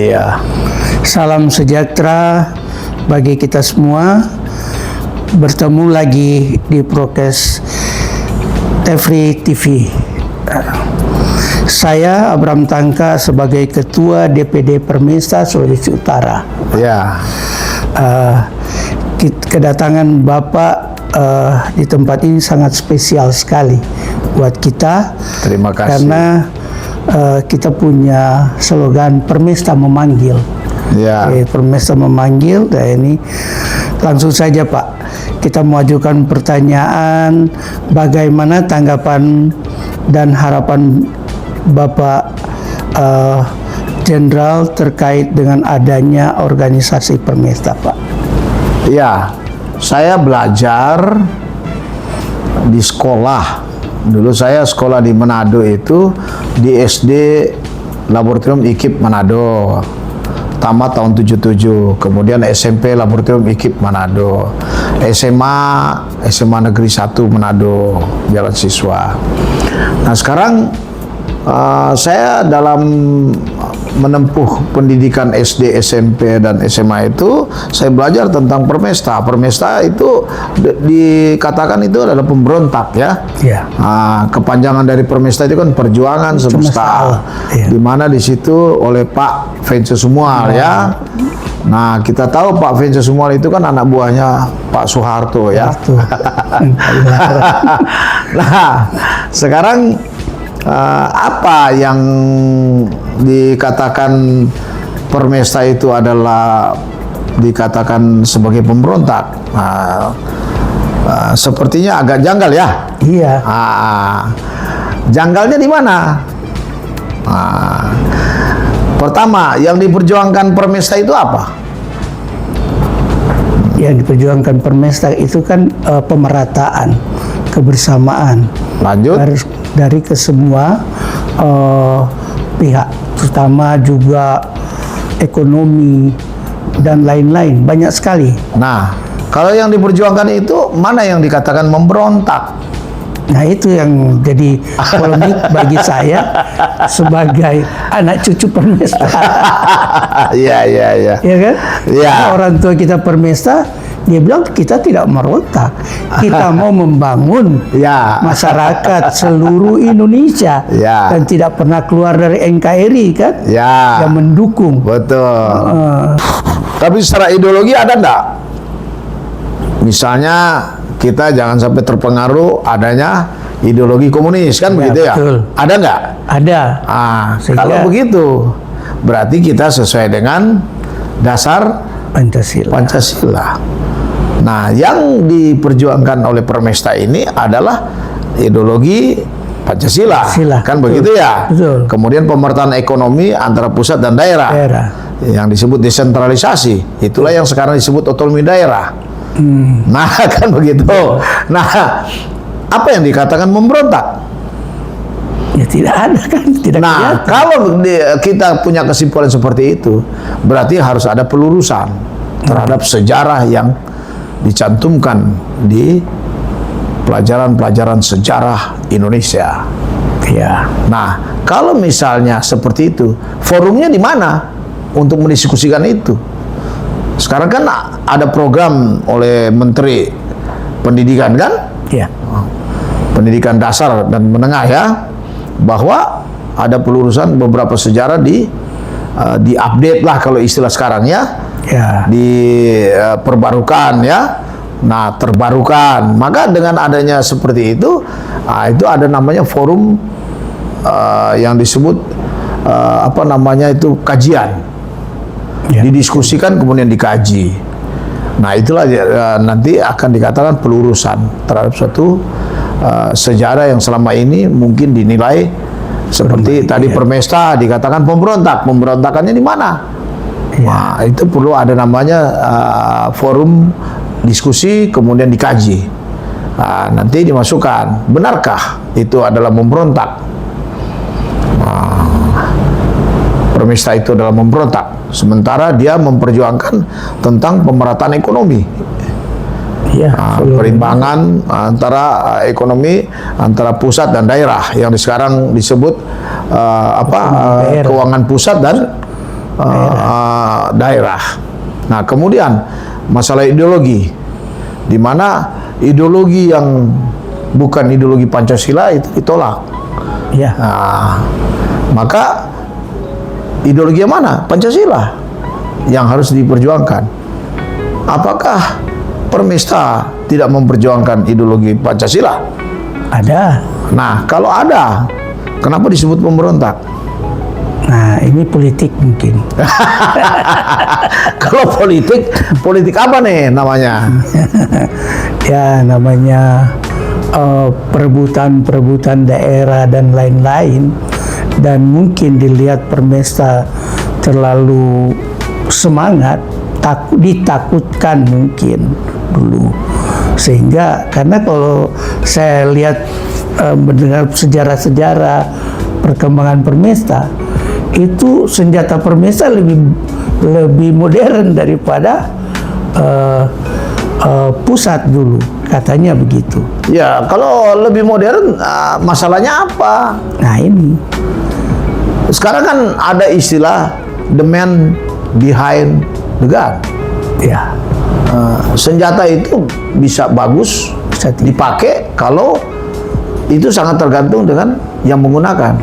Iya. Salam sejahtera bagi kita semua. Bertemu lagi di Prokes Tefri TV. Saya Abram Tangka sebagai Ketua DPD Permesta Sulawesi Utara. Ya. Kedatangan Bapak di tempat ini sangat spesial sekali buat kita. Terima kasih. Karena kita punya slogan Permesta memanggil. Ya. Permesta memanggil. Dan ini langsung saja Pak, kita mengajukan pertanyaan bagaimana tanggapan dan harapan Bapak Jenderal terkait dengan adanya organisasi Permesta, Pak. Ya, saya belajar di sekolah. Dulu saya sekolah di Manado itu di SD Laboratorium IKIP Manado. Tamat tahun 77, kemudian SMP Laboratorium IKIP Manado, SMA Negeri 1 Manado, Jalan Siswa. Nah sekarang saya dalam menempuh pendidikan SD, SMP, dan SMA itu saya belajar tentang Permesta. Permesta itu dikatakan itu adalah pemberontak ya. Ya. Kepanjangan dari Permesta itu kan perjuangan semesta. Ya. Di mana di situ oleh Pak Vence Sumual ya. Nah kita tahu Pak Vence Sumual itu kan anak buahnya Pak Soeharto ya. Nah sekarang apa yang dikatakan Permesta itu adalah dikatakan sebagai pemberontak? Sepertinya agak janggal ya. Iya. Janggalnya di mana? Pertama, yang diperjuangkan Permesta itu apa? Yang diperjuangkan Permesta itu kan pemerataan, kebersamaan. Lanjut. Dari kesemua pihak, terutama juga ekonomi dan lain-lain, banyak sekali. Nah, kalau yang diperjuangkan itu mana yang dikatakan memberontak? Nah itu yang jadi polemik bagi saya sebagai anak cucu Permesta. Iya. Ya kan? Iya. Nah, orang tua kita Permesta, dia bilang kita tidak merontak, kita mau membangun Ya. masyarakat seluruh Indonesia Ya. dan tidak pernah keluar dari NKRI kan? Ya. Yang mendukung. Betul. Tapi secara ideologi ada enggak? Misalnya kita jangan sampai terpengaruh adanya ideologi komunis kan, begitu ya? Betul. Ada enggak? Ada. Kalau begitu berarti kita sesuai dengan dasar Pancasila. Nah, yang diperjuangkan oleh Permesta ini adalah ideologi Pancasila. Kan betul. Begitu ya? Betul. Kemudian pemerataan ekonomi antara pusat dan daerah. Yang disebut desentralisasi. Itulah yang sekarang disebut otonomi daerah. Nah, kan begitu. Nah, apa yang dikatakan memberontak? Ya tidak ada kan, tidak kelihatan. Kalau kita punya kesimpulan seperti itu, berarti harus ada pelurusan terhadap sejarah yang dicantumkan di pelajaran-pelajaran sejarah Indonesia. Ya. Nah, kalau misalnya seperti itu, forumnya di mana untuk mendiskusikan itu? Sekarang kan ada program oleh Menteri Pendidikan kan? Ya. Pendidikan dasar dan menengah ya, bahwa ada pelurusan beberapa sejarah di update lah kalau istilah sekarang ya. Ya. Diperbarukan ya. Nah, terbarukan. Maka dengan adanya seperti itu ada namanya forum yang disebut apa namanya itu kajian. Ya. Didiskusikan kemudian dikaji. Nah, itulah nanti akan dikatakan pelurusan terhadap suatu sejarah yang selama ini mungkin dinilai seperti tadi Permesta dikatakan pemberontak. Pemberontakannya di mana? Ya. Nah, itu perlu ada namanya forum diskusi kemudian dikaji. Nanti dimasukkan, benarkah itu adalah memberontak? Permesta itu adalah memberontak, sementara dia memperjuangkan tentang pemerataan ekonomi. Ya, perimbangan antara ekonomi antara pusat dan daerah yang sekarang disebut keuangan pusat dan daerah. Nah, kemudian masalah ideologi, di mana ideologi yang bukan ideologi Pancasila itu ditolak. Ya. Nah, maka ideologi yang mana? Pancasila yang harus diperjuangkan. Apakah Permesta tidak memperjuangkan ideologi Pancasila? Ada. Nah, kalau ada, kenapa disebut pemberontak? Nah, ini politik mungkin. Kalau politik apa nih namanya? Ya, namanya perebutan daerah dan lain-lain. Dan mungkin dilihat Permesta terlalu semangat, ditakutkan mungkin dulu. Sehingga, karena kalau saya lihat mendengar sejarah-sejarah perkembangan Permesta, itu senjata Permesta lebih modern daripada pusat dulu, katanya begitu. Ya, kalau lebih modern, masalahnya apa? Nah, ini Sekarang kan ada istilah the man behind the gun. ya Senjata itu bisa bagus, bisa dipakai kalau itu sangat tergantung dengan yang menggunakan.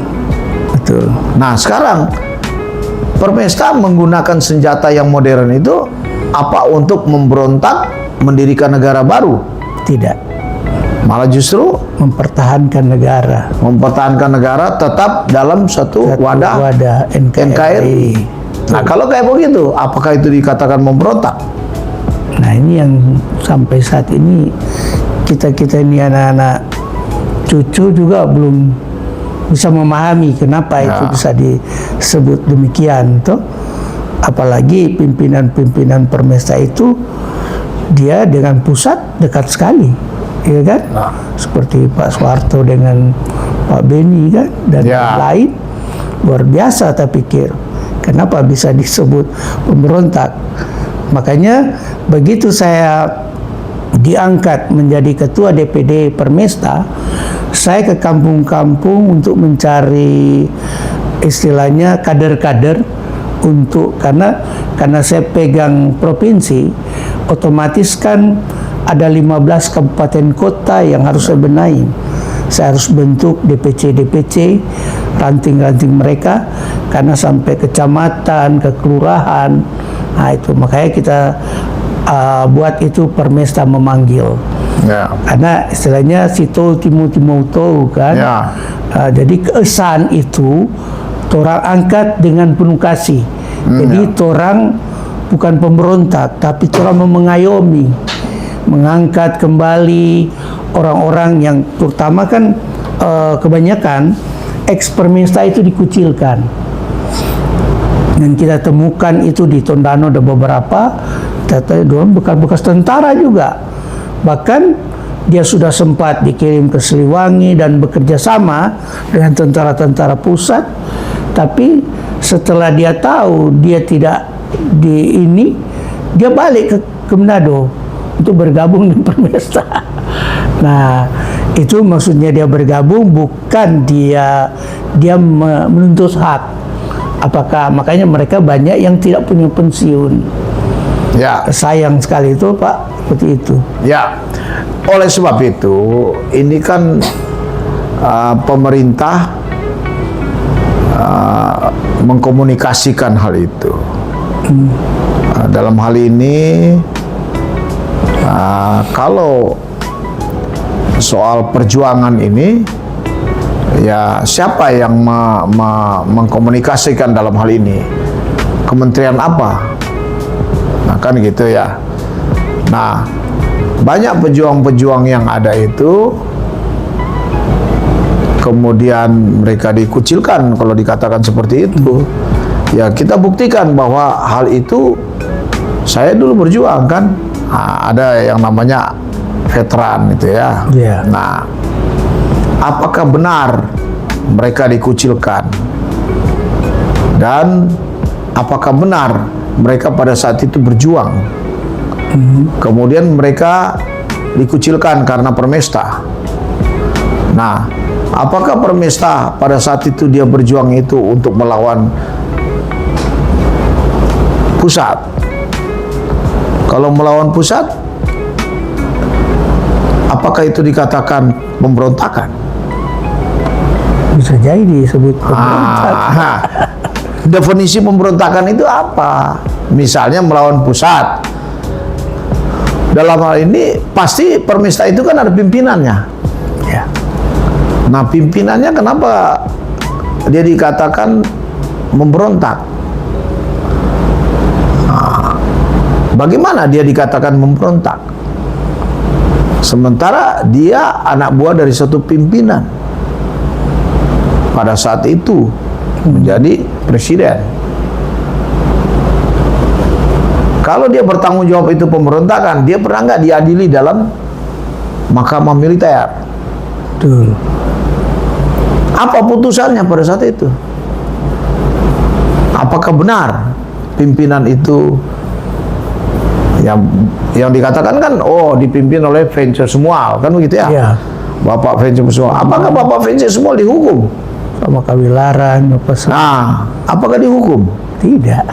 betul. Nah, sekarang Permesta menggunakan senjata yang modern itu apa untuk memberontak, mendirikan negara baru? Tidak, Malah justru mempertahankan negara tetap dalam satu wadah NKRI. Nah, kalau kayak begitu, apakah itu dikatakan memberontak? Nah, ini yang sampai saat ini kita ini anak-anak cucu juga belum bisa memahami kenapa itu bisa disebut demikian toh. Apalagi pimpinan Permesta itu dia dengan pusat dekat sekali, ya kan? Seperti Pak Soeharto dengan Pak Beni kan, dan lain luar biasa. Tak pikir kenapa bisa disebut pemberontak. Makanya begitu saya diangkat menjadi ketua DPD Permesta, saya ke kampung-kampung untuk mencari istilahnya kader-kader untuk karena saya pegang provinsi, otomatis kan ada 15 kabupaten kota yang harus saya benahi. Saya harus bentuk DPC ranting-ranting mereka, karena sampai kecamatan, ke kelurahan. Nah, itu makanya kita buat itu Permesta memanggil. Karena istilahnya Sito Timo kan. Jadi keesan itu torang angkat dengan penuh kasih. Jadi torang bukan pemberontak, tapi torang mengayomi, mengangkat kembali orang-orang yang terutama kan kebanyakan ex Permesta itu dikucilkan. Dan kita temukan itu di Tondano ada beberapa, ternyata bekas tentara juga. Bahkan dia sudah sempat dikirim ke Siliwangi dan bekerja sama dengan tentara-tentara pusat. Tapi setelah dia tahu dia tidak dia balik ke Manado untuk bergabung dengan Permesta. Nah, itu maksudnya dia bergabung, bukan dia menuntut hak. Makanya mereka banyak yang tidak punya pensiun. Sayang sekali itu, Pak, seperti itu. Oleh sebab itu, ini kan pemerintah mengkomunikasikan hal itu. Dalam hal ini, kalau soal perjuangan ini, ya siapa yang mengkomunikasikan dalam hal ini? Kementerian apa? Nah, kan gitu ya. Nah, banyak pejuang-pejuang yang ada itu kemudian mereka dikucilkan kalau dikatakan seperti itu. Ya, kita buktikan bahwa hal itu saya dulu berjuang kan. Ada yang namanya veteran itu ya. Nah, apakah benar mereka dikucilkan? Dan apakah benar mereka pada saat itu berjuang? Kemudian mereka dikucilkan karena Permesta. Nah, apakah Permesta pada saat itu dia berjuang itu untuk melawan pusat. Kalau melawan pusat, apakah itu dikatakan pemberontakan? Bisa jadi disebut pemberontak. Definisi pemberontakan itu apa? Misalnya melawan pusat. Dalam hal ini pasti Permesta itu kan ada pimpinannya. Ya. Nah, pimpinannya kenapa dia dikatakan memberontak? Bagaimana dia dikatakan memberontak? Sementara dia anak buah dari satu pimpinan pada saat itu menjadi presiden. Kalau dia bertanggung jawab itu pemberontakan, dia pernah nggak diadili dalam mahkamah militer? Betul. Apa putusannya pada saat itu? Apakah benar pimpinan itu yang dikatakan kan, oh dipimpin oleh Venture Sumual, kan begitu ya? Ya. Bapak Venture Sumual. Apakah Bapak Venture Sumual dihukum? Sama Kawilaran, Nah, apakah dihukum? tidak.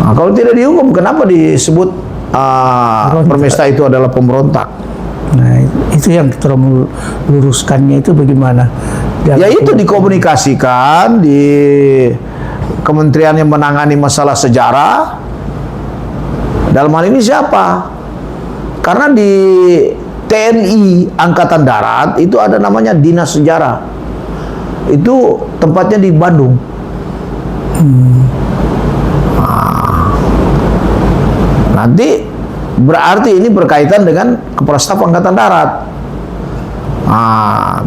Nah, kalau tidak dihukum, kenapa disebut Permesta itu adalah pemberontak? Nah, itu yang kita meluruskannya itu bagaimana? Ya itu dikomunikasikan di kementerian yang menangani masalah sejarah. Dalam hal ini siapa? Karena di TNI Angkatan Darat itu ada namanya Dinas Sejarah. Itu tempatnya di Bandung. Nanti berarti ini berkaitan dengan Kepala Staf Angkatan Darat.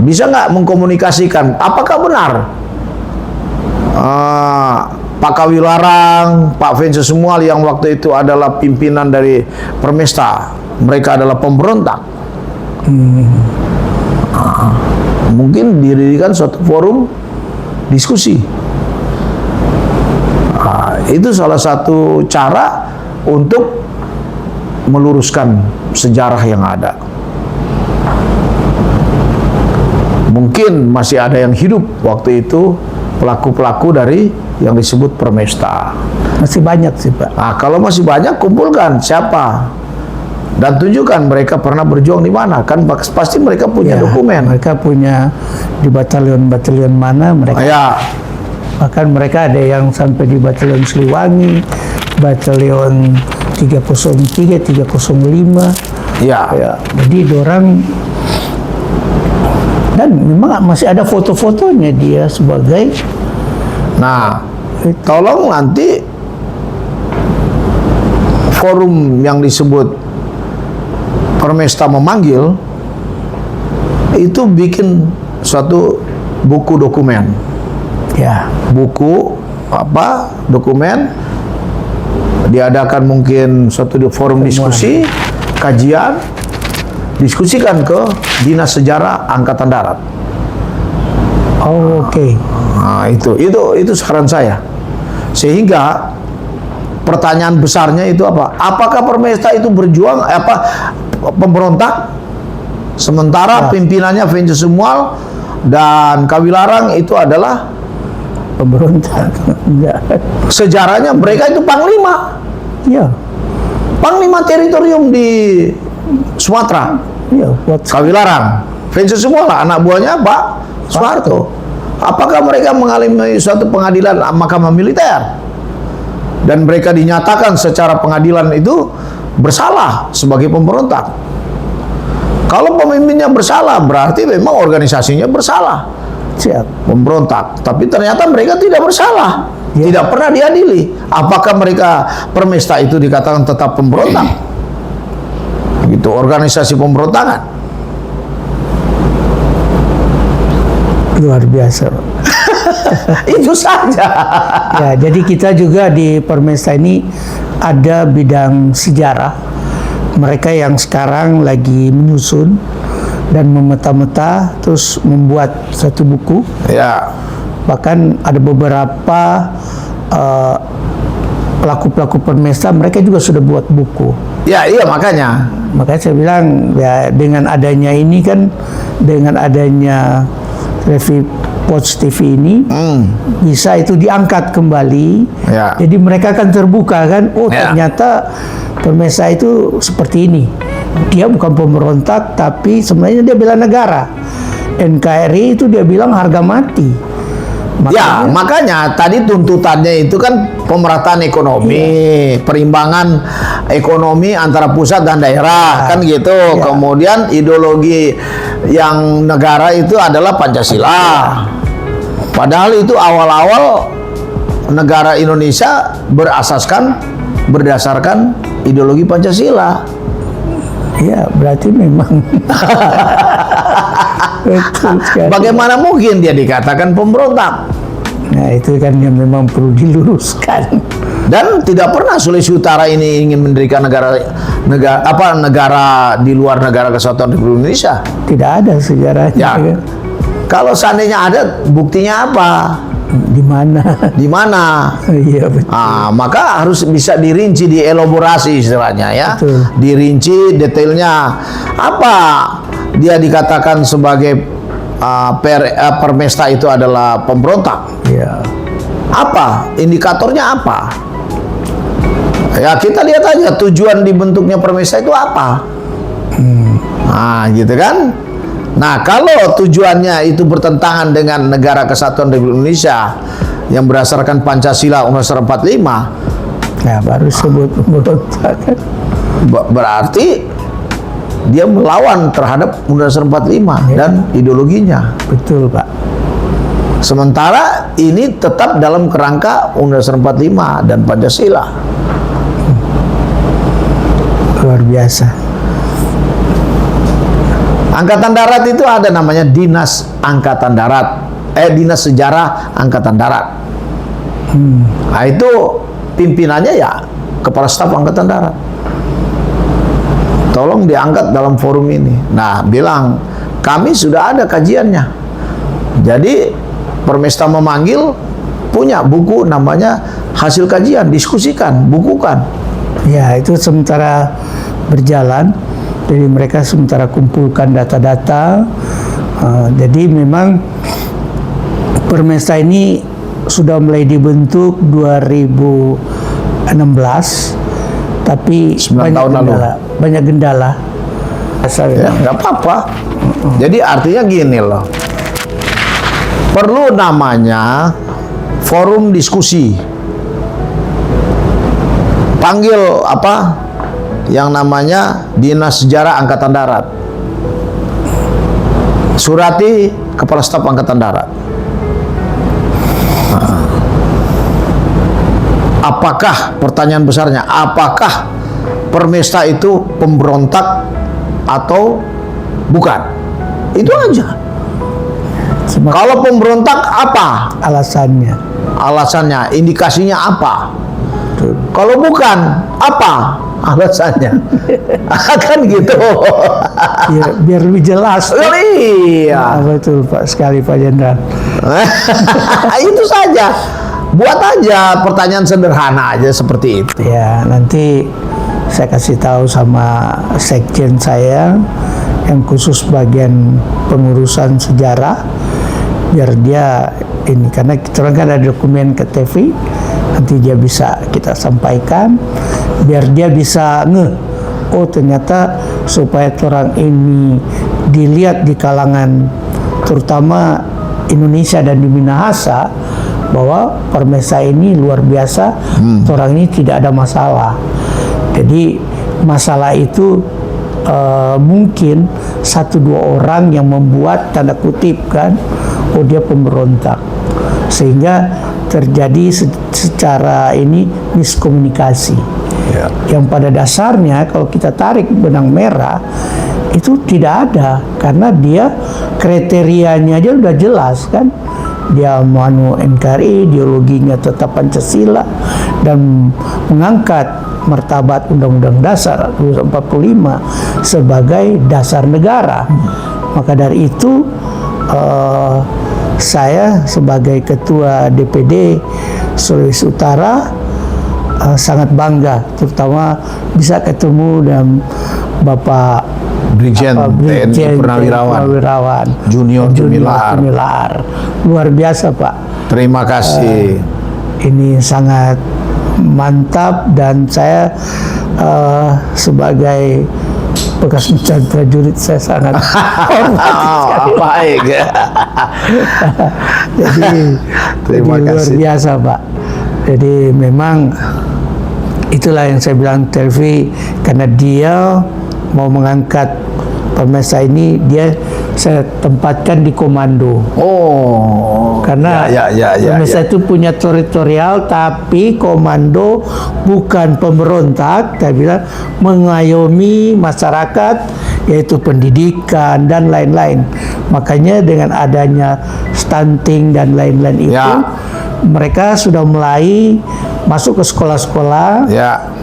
Bisa nggak mengkomunikasikan apakah benar Pak Kawilarang, Pak Venture Sumual yang waktu itu adalah pimpinan dari Permesta, mereka adalah pemberontak? Mungkin didirikan suatu forum diskusi. Itu salah satu cara untuk meluruskan sejarah yang ada. Mungkin masih ada yang hidup waktu itu, pelaku-pelaku dari yang disebut Permesta. Masih banyak sih, Pak. Nah, kalau masih banyak, kumpulkan siapa dan tunjukkan mereka pernah berjuang di mana. Kan pasti mereka punya dokumen. Mereka punya di batalion-batalion mana mereka. Bahkan mereka ada yang sampai di batalion Siliwangi, batalion 303, 305. Ya. Jadi dorang, dan memang masih ada foto-fotonya dia sebagai. Nah, tolong nanti forum yang disebut Permesta memanggil itu bikin suatu buku dokumen. Ya. Buku dokumen, diadakan mungkin suatu forum diskusi, kajian, diskusikan ke Dinas Sejarah Angkatan Darat. Oh, oke. Nah, itu saran saya. Sehingga pertanyaan besarnya itu apa? Apakah Permesta itu berjuang pemberontak? Sementara pimpinannya Venture Sumual dan Kawilarang itu adalah pemberontak. Sejarahnya mereka itu panglima. Ya. Panglima teritorium di Sumatera. Ya, Kawilarang, Venture Sumual anak buahnya Pak Soeharto. Apakah mereka mengalami suatu pengadilan mahkamah militer dan mereka dinyatakan secara pengadilan itu bersalah sebagai pemberontak? Kalau pemimpinnya bersalah, berarti memang organisasinya bersalah. Siap. Memberontak. Tapi ternyata mereka tidak bersalah. Tidak pernah diadili. Apakah mereka Permesta itu dikatakan tetap pemberontak? Gitu, organisasi pemberontakan. Luar biasa. Itu saja. Ya, jadi kita juga di Permesta ini ada bidang sejarah. Mereka yang sekarang lagi menyusun dan memeta-meta, terus membuat satu buku. Ya. Bahkan ada beberapa pelaku-pelaku Permesta, mereka juga sudah buat buku. Ya, iya makanya. Makanya saya bilang ya, dengan adanya ini kan, dengan adanya Watch TV ini bisa itu diangkat kembali. Ya. Jadi mereka akan terbuka kan, oh Ya. ternyata Permesa itu seperti ini. Dia bukan pemberontak, tapi sebenarnya dia bela negara. NKRI itu dia bilang harga mati. Ya, makanya tadi tuntutannya itu kan pemerataan ekonomi, perimbangan ekonomi antara pusat dan daerah, kan gitu. Kemudian ideologi yang negara itu adalah Pancasila. Padahal itu awal-awal negara Indonesia berdasarkan ideologi Pancasila. Ya, berarti memang betul sekali. Bagaimana mungkin dia dikatakan pemberontak? Nah, itu kan yang memang perlu diluruskan. Dan tidak pernah Sulawesi Utara ini ingin mendirikan negara di luar negara kesatuan Republik Indonesia. Tidak ada sejarahnya. Ya. Kan? Kalau seandainya ada, buktinya apa? Di mana? Di mana? Iya betul. Maka harus bisa dirinci, dielaborasi istilahnya ya. Betul. Dirinci detailnya. Apa dia dikatakan sebagai Permesta itu adalah pemberontak? Ya. Apa? Indikatornya apa? Ya kita lihat aja tujuan dibentuknya Permesta itu apa. Nah gitu kan. Nah kalau tujuannya itu bertentangan dengan Negara Kesatuan Republik Indonesia yang berdasarkan Pancasila Undang-Undang 45, Nah baru sebut pemberontak kan. Berarti dia melawan terhadap Undang-Undang 45 dan ideologinya. Betul Pak. Sementara ini tetap dalam kerangka Undang-Undang 45 dan Pancasila. Luar biasa. Angkatan Darat itu ada namanya Dinas Angkatan Darat, Dinas Sejarah Angkatan Darat. Nah itu pimpinannya ya Kepala Staf Angkatan Darat. Tolong diangkat dalam forum ini. Nah bilang kami sudah ada kajiannya. Jadi Permesta memanggil punya buku namanya hasil kajian, diskusikan, bukukan. Ya itu sementara berjalan. Jadi mereka sementara kumpulkan data-data. Jadi memang Permesta ini sudah mulai dibentuk 2016, tapi 9 tahun lalu. Banyak gendala. Ya, nggak apa-apa. Jadi artinya gini loh, perlu namanya forum diskusi. Panggil apa? Yang namanya Dinas Sejarah Angkatan Darat. Surati Kepala Staf Angkatan Darat. Apakah, pertanyaan besarnya, apakah Permesta itu pemberontak atau bukan? Itu aja. Kalau pemberontak apa Alasannya. alasannya, indikasinya apa? Kalau bukan apa alasannya? Kan gitu. Biar lebih jelas. Iya. Betul Pak sekali Pak Jenderal. Itu saja. Buat aja pertanyaan sederhana aja seperti itu. Ya nanti saya kasih tahu sama sekjen saya yang khusus bagian pengurusan sejarah, biar dia ini, karena kita orang kan ada dokumen ke TV, nanti dia bisa kita sampaikan biar dia bisa oh ternyata supaya orang ini dilihat di kalangan terutama Indonesia dan di Minahasa bahwa Permesa ini luar biasa, orang ini tidak ada masalah. Jadi masalah itu mungkin 1-2 orang yang membuat tanda kutip kan, oh dia pemberontak, sehingga terjadi secara ini miskomunikasi. Yang pada dasarnya kalau kita tarik benang merah itu tidak ada, karena dia kriterianya aja udah jelas kan. Dia manu NKRI, ideologinya tetap Pancasila dan mengangkat martabat Undang-Undang Dasar 1945 sebagai dasar negara. Maka dari itu saya sebagai ketua DPD Sulawesi Utara sangat bangga, terutama bisa ketemu dengan Bapak Brigjen TNI Purnawirawan Junior Gumilar. Luar biasa Pak. Terima kasih. Ini sangat mantap, dan saya sebagai bekas mantan prajurit saya sangat hormati. Baik. Jadi luar biasa Pak. Jadi memang itulah yang saya bilang Telvi, karena dia mau mengangkat Permesta ini, dia saya tempatkan di komando. Oh, karena Permesta itu punya teritorial, tapi komando bukan pemberontak, saya bilang mengayomi masyarakat, yaitu pendidikan dan lain-lain. Makanya dengan adanya stunting dan lain-lain itu, mereka sudah mulai masuk ke sekolah-sekolah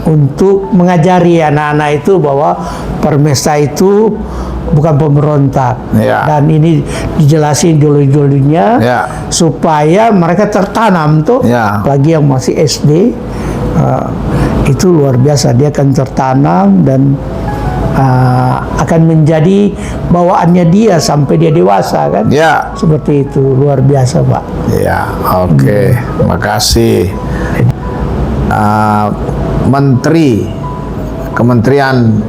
untuk mengajari anak-anak itu bahwa Permesta itu bukan pemberontak, dan ini dijelasin dulu-dulunya supaya mereka tertanam tuh, lagi yang masih SD itu luar biasa, dia akan tertanam dan akan menjadi bawaannya dia sampai dia dewasa kan, seperti itu. Luar biasa Pak. Oke. Makasih. Menteri Kementerian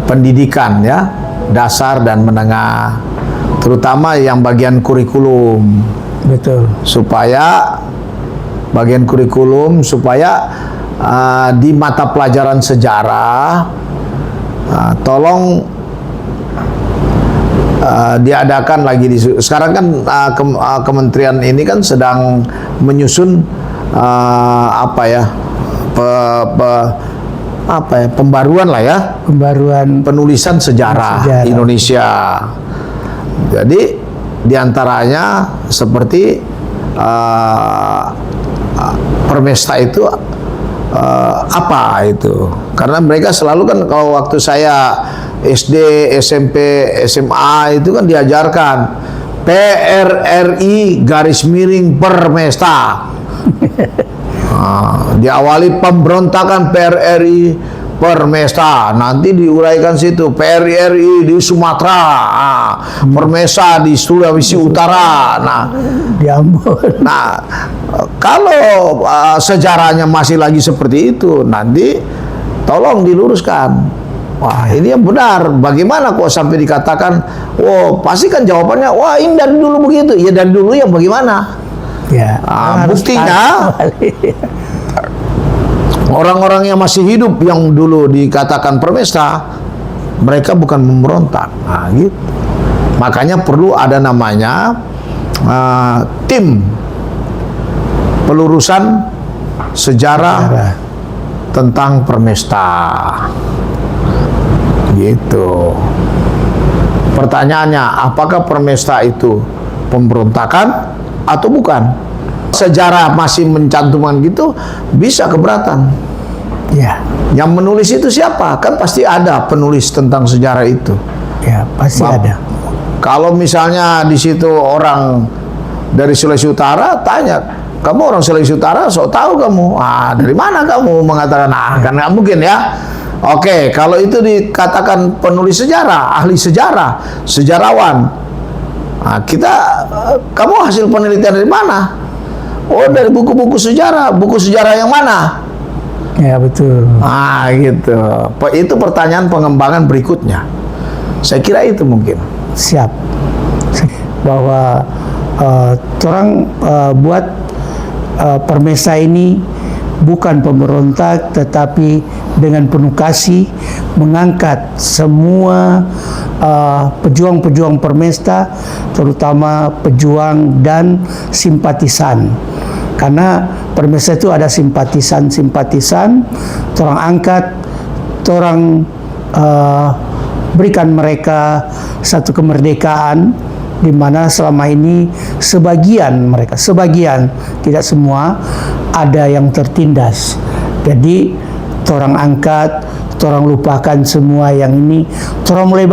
Pendidikan dasar dan menengah, terutama yang bagian kurikulum. Betul. Supaya bagian kurikulum, supaya di mata pelajaran sejarah tolong diadakan lagi sekarang kan kementerian ini kan sedang menyusun pembaruan penulisan sejarah Indonesia. Jadi diantaranya seperti Permesta itu apa itu? Karena mereka selalu kan, kalau waktu saya SD, SMP, SMA itu kan diajarkan PRRI garis miring Permesta. Diawali pemberontakan PRRI Permesta, nanti diuraikan situ PRRI di Sumatera, Permesta di Sulawesi Utara. Di Ambon. Kalau sejarahnya masih lagi seperti itu, nanti tolong diluruskan. Wah, ini yang benar. Bagaimana kok sampai dikatakan, oh pasti kan jawabannya, wah ini dari dulu begitu. Ya dari dulu yang bagaimana? Buktinya orang-orang yang masih hidup yang dulu dikatakan Permesta, mereka bukan memberontak. Gitu. Makanya perlu ada namanya tim pelurusan sejarah tentang Permesta. Gitu. Pertanyaannya, apakah Permesta itu pemberontakan atau bukan? Sejarah masih mencantumkan gitu, bisa keberatan. Yang menulis itu siapa? Kan pasti ada penulis tentang sejarah itu. Pasti ada. Kalau misalnya di situ orang dari Sulawesi Utara, tanya, kamu orang Sulawesi Utara, so tahu kamu? Dari mana kamu mengatakan? Kan nggak mungkin ya. Oke, kalau itu dikatakan penulis sejarah, ahli sejarah, sejarawan. Kamu hasil penelitian dari mana? Oh, dari buku-buku sejarah. Buku sejarah yang mana? Ya, betul. Gitu. Itu pertanyaan pengembangan berikutnya. Saya kira itu mungkin. Siap. Bahwa orang buat Permesta ini bukan pemberontak, tetapi dengan penuh kasih mengangkat semua pejuang-pejuang Permesta, terutama pejuang dan simpatisan. Karena Permesta itu ada simpatisan-simpatisan, orang angkat, orang berikan mereka satu kemerdekaan, di mana selama ini sebagian, tidak semua, ada yang tertindas. Jadi orang angkat, orang lupakan semua yang ini, orang mulai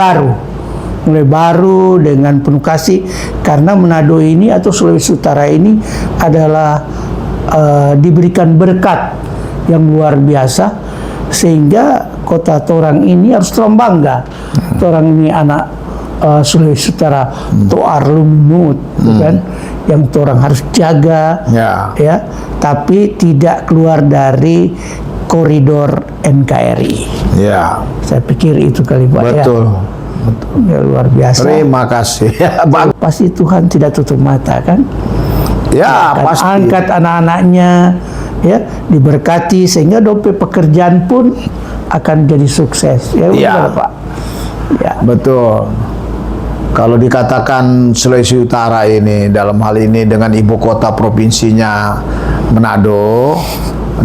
baru dengan penuh kasih, karena Manado ini atau Sulawesi Utara ini adalah diberikan berkat yang luar biasa, sehingga kota Torang ini harus terang bangga. Torang ini anak Sulawesi Utara, Toar Lumut, kan? Yang Torang harus jaga, ya, tapi tidak keluar dari koridor NKRI. Ya. Saya pikir itu kali Pak. Betul. Ya. Betul. Ya, luar biasa. Terima kasih. Pasti Tuhan tidak tutup mata kan? Ya, akan pasti. angkat anak-anaknya, ya, diberkati sehingga dompet pekerjaan pun akan jadi sukses. Ya, benar, Pak. Ya. Betul. Kalau dikatakan Sulawesi Utara ini dalam hal ini dengan ibu kota provinsinya Manado,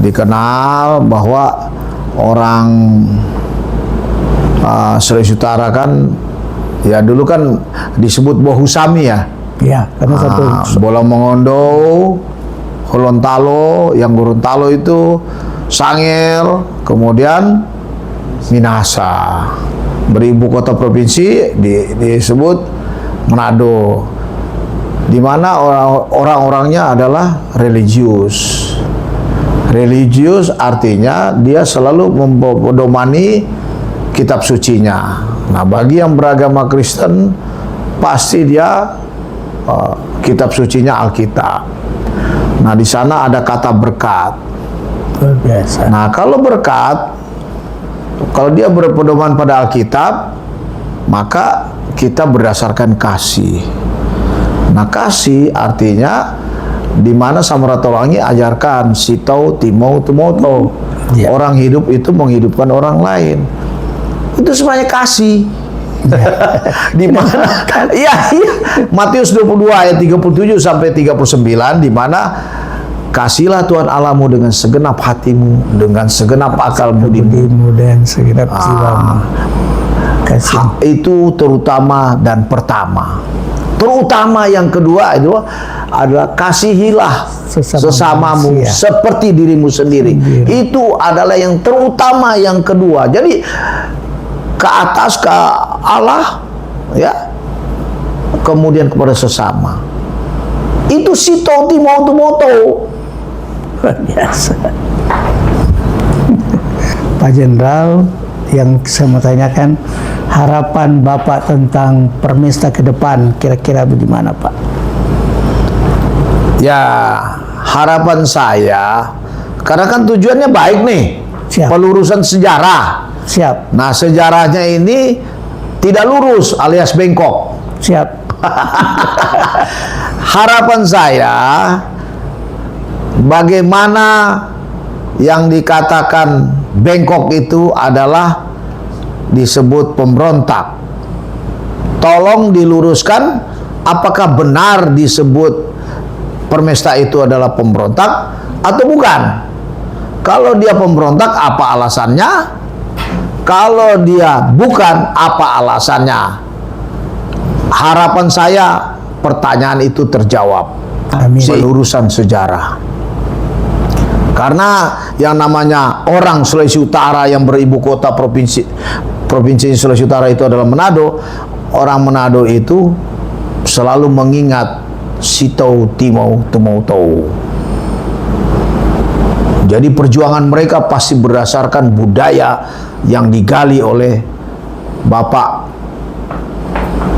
dikenal bahwa orang Sulawesi Utara kan ya dulu kan disebut Bohusami ya. Ya, karena satu Bolong Mongondo, Gorontalo, yang Gorontalo itu Sangir, kemudian Minahasa. Beribu kota provinsi disebut Manado, di mana orang-orangnya adalah religius. Religius artinya dia selalu mempedomani kitab sucinya. Nah, bagi yang beragama Kristen pasti dia kitab sucinya Alkitab. Nah, di sana ada kata berkat. luar biasa. Nah, kalau berkat, kalau dia berpedoman pada Alkitab, maka kita berdasarkan kasih. Nah, kasih artinya di mana Samratulangi ajarkan sitau timau tumoto. Ya. Orang hidup itu menghidupkan orang lain. Itu semuanya kasih. Di mana? Iya, Matius 22 ayat 37 sampai 39, di mana kasihlah Tuhan Allahmu dengan segenap hatimu, dengan segenap akal budimu, dan segenap jiwamu. Kasih. Itu terutama dan pertama. Terutama yang kedua itu adalah kasihilah sesamamu manusia seperti dirimu sendiri. Itu adalah yang terutama yang kedua. Jadi ke atas ke Allah, ya, kemudian kepada sesama. Itu sito timau tumoto. Luar biasa. Pak Jenderal, yang saya mau tanyakan, harapan Bapak tentang Permesta ke depan kira-kira bagaimana, Pak? Ya, harapan saya, karena kan tujuannya baik nih, Siap. pelurusan sejarah. Siap, Nah, sejarahnya ini tidak lurus alias bengkok. siap. Harapan saya, bagaimana yang dikatakan bengkok itu adalah disebut pemberontak. Tolong diluruskan, apakah benar disebut Permesta itu adalah pemberontak atau bukan? Kalau dia pemberontak, apa alasannya? Kalau dia bukan, apa alasannya? Harapan saya pertanyaan itu terjawab. Amin. Pelurusan sejarah. Karena yang namanya orang Sulawesi Utara yang beribu kota provinsi Sulawesi Utara itu adalah Manado. Orang Manado itu selalu mengingat sitau timau tumoto. Jadi perjuangan mereka pasti berdasarkan budaya yang digali oleh Bapak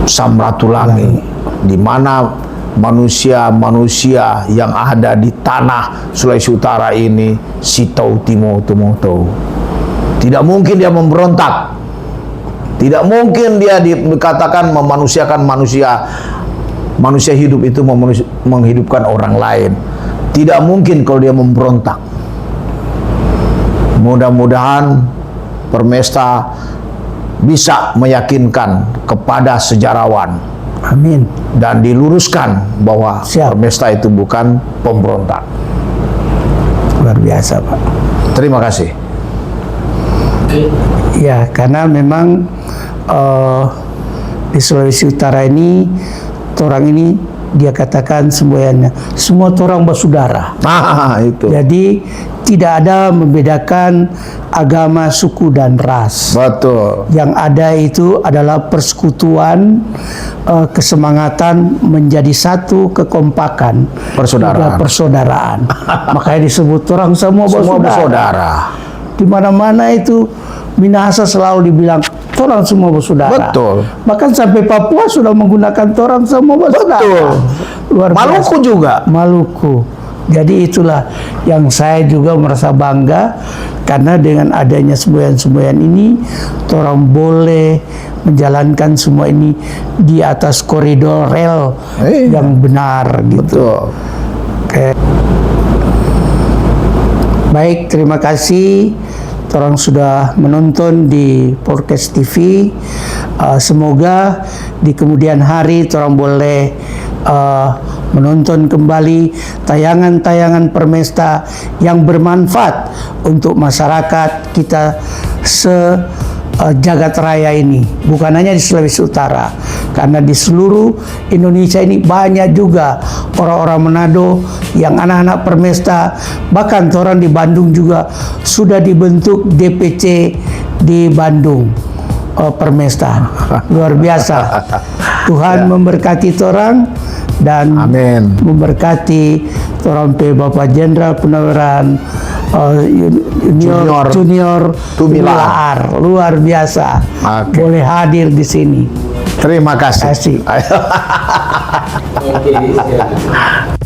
Samratulangi, di mana manusia-manusia yang ada di tanah Sulawesi Utara ini sitau timau tumoto. Tidak mungkin dia memberontak. Tidak mungkin dia dikatakan memanusiakan manusia. Manusia hidup itu menghidupkan orang lain. Tidak mungkin kalau dia memberontak. Mudah-mudahan Permesta bisa meyakinkan kepada sejarawan, Amin. dan diluruskan bahwa Siap. Permesta itu bukan pemberontak. Luar biasa, Pak. Terima kasih. Ya, karena memang di Sulawesi Utara ini, orang ini dia katakan semuanya, semua orang bersaudara. Nah, itu. Jadi tidak ada membedakan agama, suku, dan ras. Betul. Yang ada itu adalah persekutuan, kesemangatan menjadi satu, kekompakan, Persaudaraan. juga persaudaraan. Makanya disebut orang semua bersaudara. Di mana-mana itu Minahasa selalu dibilang orang semua bersaudara. Betul. Bahkan sampai Papua sudah menggunakan orang semua bersaudara. Betul. Luar biasa. Maluku juga. Maluku. Jadi itulah yang saya juga merasa bangga karena dengan adanya semboyan-semboyan ini, orang boleh menjalankan semua ini di atas koridor rel yang benar gitu. Betul. Oke. Baik, terima kasih. Orang sudah menonton di Podcast TV. Semoga di kemudian hari orang boleh menonton kembali tayangan-tayangan permesta yang bermanfaat untuk masyarakat kita jagat raya ini, bukan hanya di Sulawesi Utara, karena di seluruh Indonesia ini banyak juga orang-orang Manado yang anak-anak permesta, bahkan orang di Bandung juga sudah dibentuk DPC di Bandung permesta. Luar biasa. Tuhan memberkati orang dan Amin. memberkati orang Bapak Jenderal Purnawirawan Junior Tumilaar, luar biasa. Boleh hadir di sini. Terima kasih. Terima kasih.